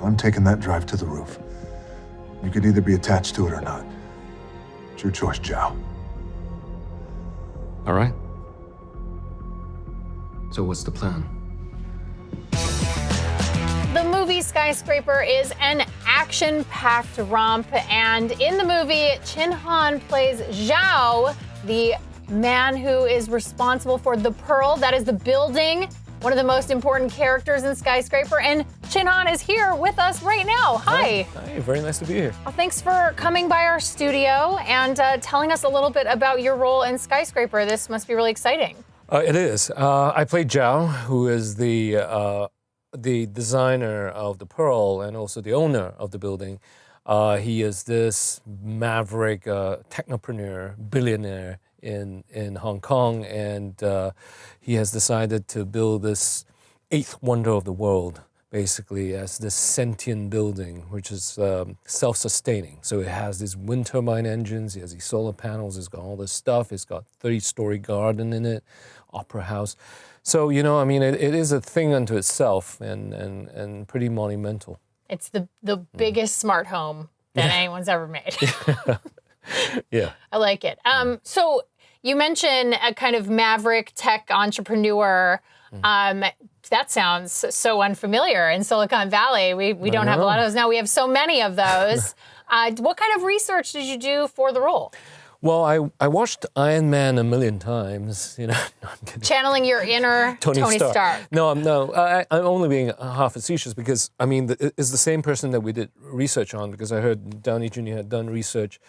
I'm taking that drive to the roof. You could either be attached to it or not. It's your choice, Zhao. All right. So what's the plan? The movie Skyscraper is an action-packed romp, and in the movie, Chin Han plays Zhao, the man who is responsible for the Pearl, that is the building, one of the most important characters in Skyscraper, and Chin Han is here with us right now. Hi. Hi, very nice to be here. Well, thanks for coming by our studio and telling us a little bit about your role in Skyscraper. This must be really exciting. It is. I play Zhao, who is the designer of the Pearl and also the owner of the building. He is this maverick technopreneur, billionaire in Hong Kong, and he has decided to build this eighth wonder of the world, basically, as this sentient building, which is self-sustaining. So it has these wind turbine engines, it has these solar panels, it's got all this stuff, it's got 30-story garden in it, opera house. So, you know, I mean, it is a thing unto itself and pretty monumental. It's the biggest smart home that anyone's ever made. Yeah. I like it. So you mentioned a kind of maverick tech entrepreneur. That sounds so unfamiliar in Silicon Valley. We don't have a lot of those now. We have so many of those. What kind of research did you do for the role? Well, I watched Iron Man a million times, you know. No, I'm kidding. Channeling your inner Tony Stark. No, I'm only being half facetious because, I mean, it's the same person that we did research on, because I heard Downey Jr. had done research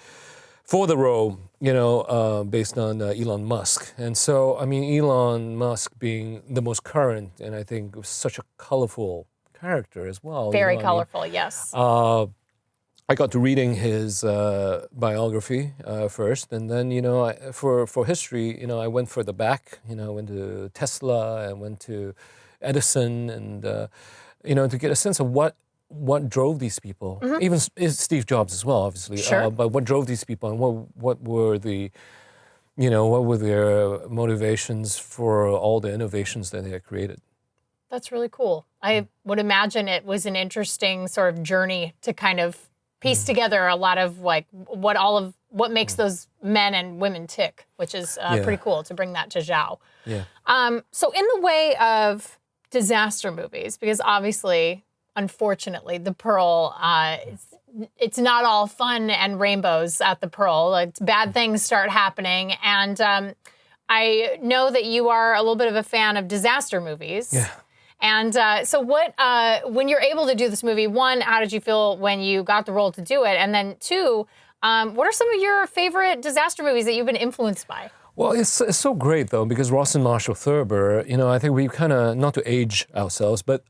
for the role, you know, based on Elon Musk. And so, I mean, Elon Musk being the most current and I think such a colorful character as well. Very colorful, yes. I got to reading his biography first, and then, you know, for history, you know, I went further back. You know, I went to Tesla, I went to Edison, and you know, to get a sense of what drove these people. Even Steve Jobs as well, obviously. Sure. But what drove these people, and what were the, you know, what were their motivations for all the innovations that they had created? That's really cool. I would imagine it was an interesting sort of journey to kind of piece together a lot of like what makes those men and women tick, which is pretty cool to bring that to Zhao. Yeah. So in the way of disaster movies, because obviously, unfortunately, the Pearl, it's not all fun and rainbows at the Pearl. It's bad things start happening, and I know that you are a little bit of a fan of disaster movies. Yeah. And so when you're able to do this movie, one, how did you feel when you got the role to do it? And then two, what are some of your favorite disaster movies that you've been influenced by? Well, it's so great, though, because Ross and Marshall Thurber, you know, I think we kind of, not to age ourselves, but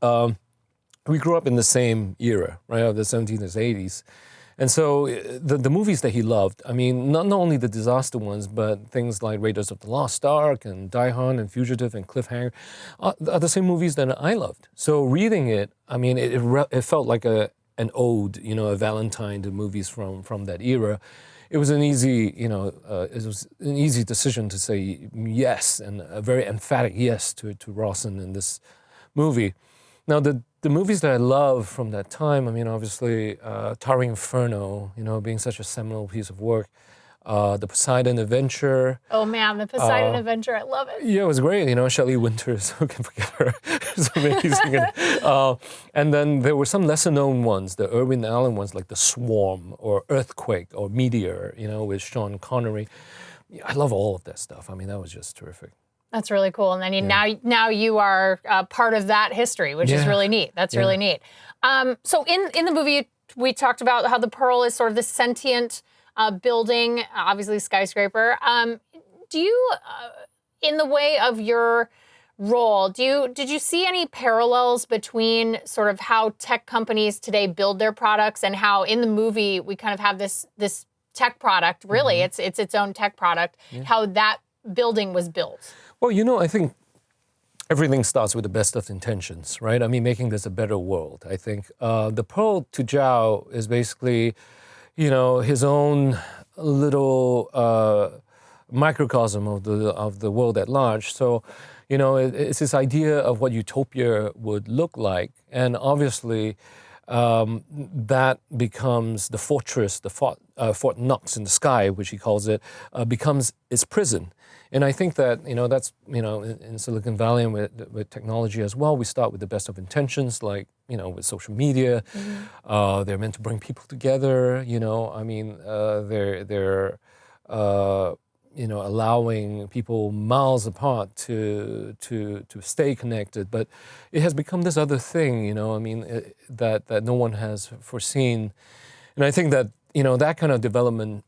we grew up in the same era, right, of the 70s and 80s. And so the movies that he loved, I mean, not only the disaster ones, but things like Raiders of the Lost Ark and Die Hard and Fugitive and Cliffhanger are the same movies that I loved. So reading it, I mean, it felt like an ode, you know, a Valentine to movies from that era. It was an easy, you know, it was an easy decision to say yes, and a very emphatic yes to Rawson in this movie. Now, the movies that I love from that time, I mean, obviously, Towering Inferno, you know, being such a seminal piece of work. The Poseidon Adventure. Oh man, the Poseidon Adventure, I love it. Yeah, it was great. You know, Shelley Winters, who can forget her? It's amazing. And then there were some lesser known ones, the Irwin Allen ones, like The Swarm or Earthquake or Meteor, you know, with Sean Connery. I love all of that stuff. I mean, that was just terrific. That's really cool. And then now you are part of that history, which is really neat. That's really neat. So in the movie, we talked about how the Pearl is sort of this sentient building, obviously skyscraper. Do you, in the way of your role, did you see any parallels between sort of how tech companies today build their products and how in the movie we kind of have this tech product, really, it's its own tech product, how that building was built? Well, you know, I think everything starts with the best of intentions, right? I mean, making this a better world, I think. The Pearl to Zhao is basically, you know, his own little microcosm of the world at large. So, you know, it's this idea of what utopia would look like. And obviously, that becomes the fortress, the Fort Knox in the sky, which he calls it, becomes its prison. And I think that, that's, in Silicon Valley and with technology as well, we start with the best of intentions, like, with social media. They're meant to bring people together, they're allowing people miles apart to stay connected. But it has become this other thing, that no one has foreseen. And I think that, that kind of development,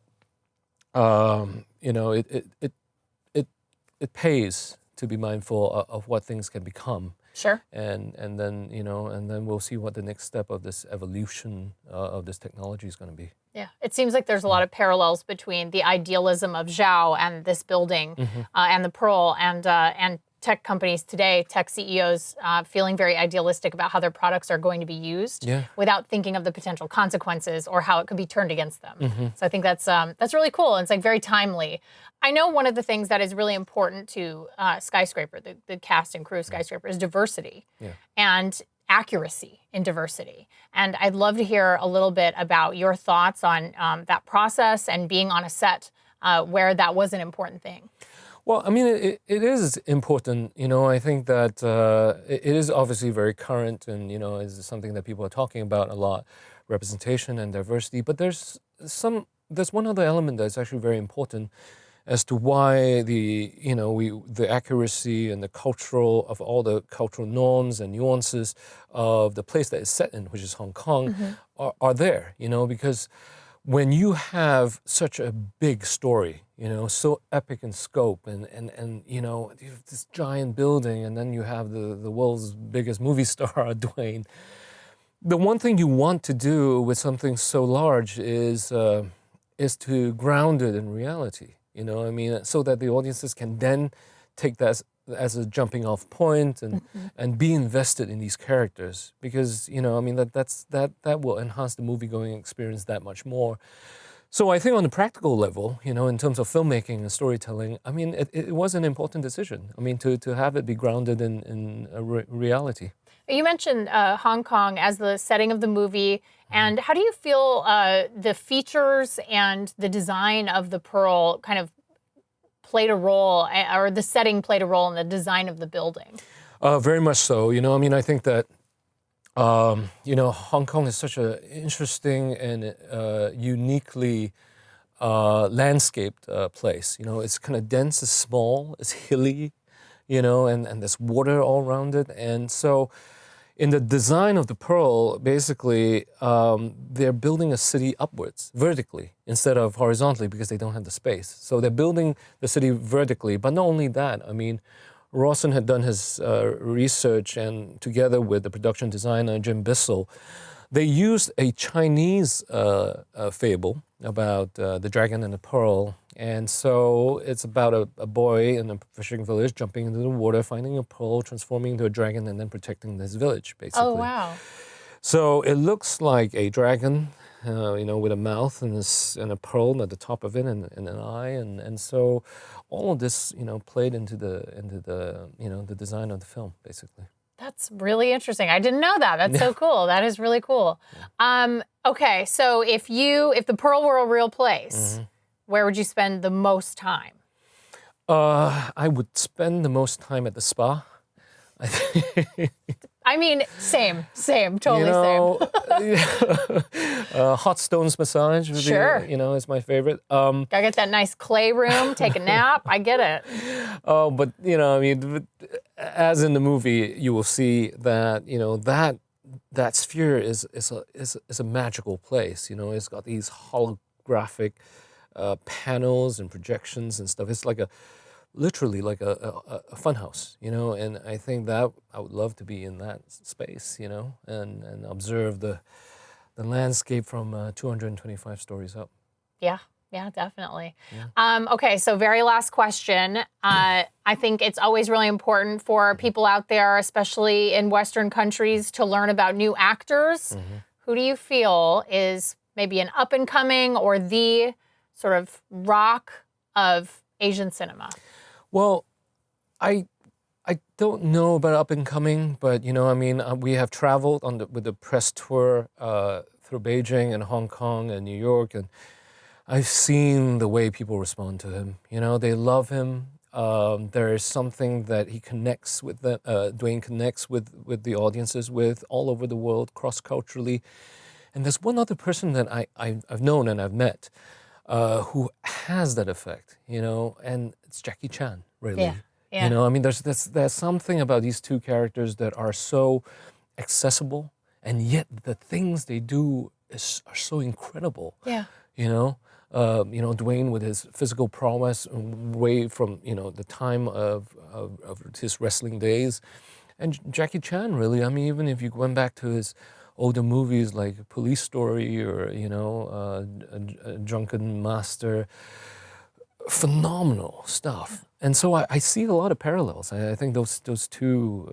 it pays to be mindful of what things can become. Sure. And then we'll see what the next step of this evolution of this technology is going to be. Yeah, it seems like there's a lot of parallels between the idealism of Zhao and this building and the Pearl and tech companies today, tech CEOs feeling very idealistic about how their products are going to be used without thinking of the potential consequences or how it could be turned against them. So I think that's really cool. And it's like very timely. I know one of the things that is really important to Skyscraper, the cast and crew of Skyscraper, is diversity and accuracy in diversity. And I'd love to hear a little bit about your thoughts on that process and being on a set where that was an important thing. Well, I mean, it is important. I think that it is obviously very current and, is something that people are talking about a lot, representation and diversity. But there's one other element that's actually very important as to why the accuracy and the all the cultural norms and nuances of the place that it's set in, which is Hong Kong, are there, because when you have such a big story, so epic in scope and you have this giant building and then you have the world's biggest movie star, Dwayne, the one thing you want to do with something so large is to ground it in reality. So that the audiences can then take that as a jumping off point and be invested in these characters because, that will enhance the movie-going experience that much more. So I think on the practical level, in terms of filmmaking and storytelling, it was an important decision. To have it be grounded in reality. You mentioned Hong Kong as the setting of the movie. And how do you feel the features and the design of the Pearl kind of played a role, or the setting played a role in the design of the building? Very much so. I think that, Hong Kong is such an interesting and uniquely landscaped place. It's kind of dense, it's small, it's hilly, and there's water all around it. And so in the design of the Pearl, basically, they're building a city upwards, vertically, instead of horizontally because they don't have the space. So they're building the city vertically. But not only that, Rawson had done his research and together with the production designer, Jim Bissell, they used a Chinese fable about the dragon and the pearl. And so it's about a boy in a fishing village jumping into the water, finding a pearl, transforming into a dragon, and then protecting his village, basically. Oh, wow. So it looks like a dragon, with a mouth and a pearl at the top of it and an eye. And so all of this, played into the design of the film, basically. That's really interesting. I didn't know that. That's so cool. That is really cool. Okay, so if the Pearl were a real place, where would you spend the most time? I would spend the most time at the spa. Same, totally same. Hot stones massage would be, is my favorite. Gotta get that nice clay room, take a nap. I get it. Oh, but as in the movie, you will see that that sphere is a magical place. It's got these holographic panels and projections and stuff. It's literally like a fun house, and I think that I would love to be in that space, and observe the landscape from 225 stories up. Yeah, definitely. Yeah. Okay, so very last question. I think it's always really important for people out there, especially in Western countries, to learn about new actors. Who do you feel is maybe an up-and-coming or the sort of rock of Asian cinema? Well, I I don't know about up and coming, but I mean, we have traveled with the press tour through Beijing and Hong Kong and New York, and I've seen the way people respond to him. They love him. There is something that he connects with. Dwayne connects with the audiences with all over the world, cross-culturally. And there's one other person that I've known and I've met who has that effect. And it's Jackie Chan, really. Yeah. Yeah. I mean, there's something about these two characters that are so accessible, and yet the things they do are so incredible. Yeah. Dwayne with his physical prowess way from the time of his wrestling days, and Jackie Chan, really. I mean, even if you went back to his older movies like Police Story or a Drunken Master, phenomenal stuff. And so I see a lot of parallels. I think those two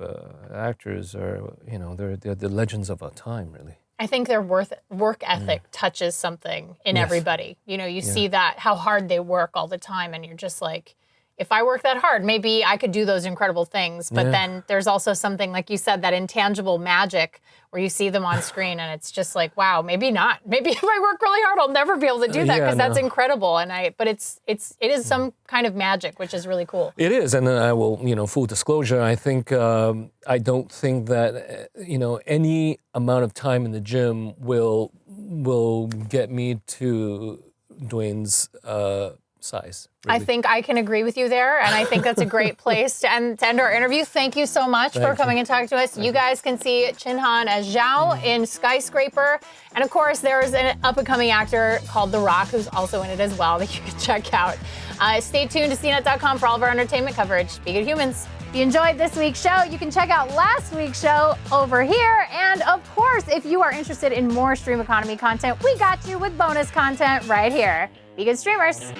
actors are they're the legends of our time, really. I think their work ethic touches something in everybody. You see that, how hard they work all the time, and you're just like, if I work that hard, maybe I could do those incredible things. But then there's also something, like you said, that intangible magic where you see them on screen and it's just like, wow, maybe not. Maybe if I work really hard, I'll never be able to do that because that's incredible. But it is some kind of magic, which is really cool. It is, and I will, full disclosure, I think I don't think that any amount of time in the gym will get me to Dwayne's size. Really. I think I can agree with you there, and I think that's a great place to end our interview. Thank you so much for coming and talking to us. You guys can see Chin Han as Zhao in Skyscraper, and of course there's an up-and-coming actor called The Rock who's also in it as well that you can check out. Stay tuned to CNET.com for all of our entertainment coverage. Be good humans. If you enjoyed this week's show, you can check out last week's show over here. And of course, if you are interested in more stream economy content, we got you with bonus content right here. Be good streamers.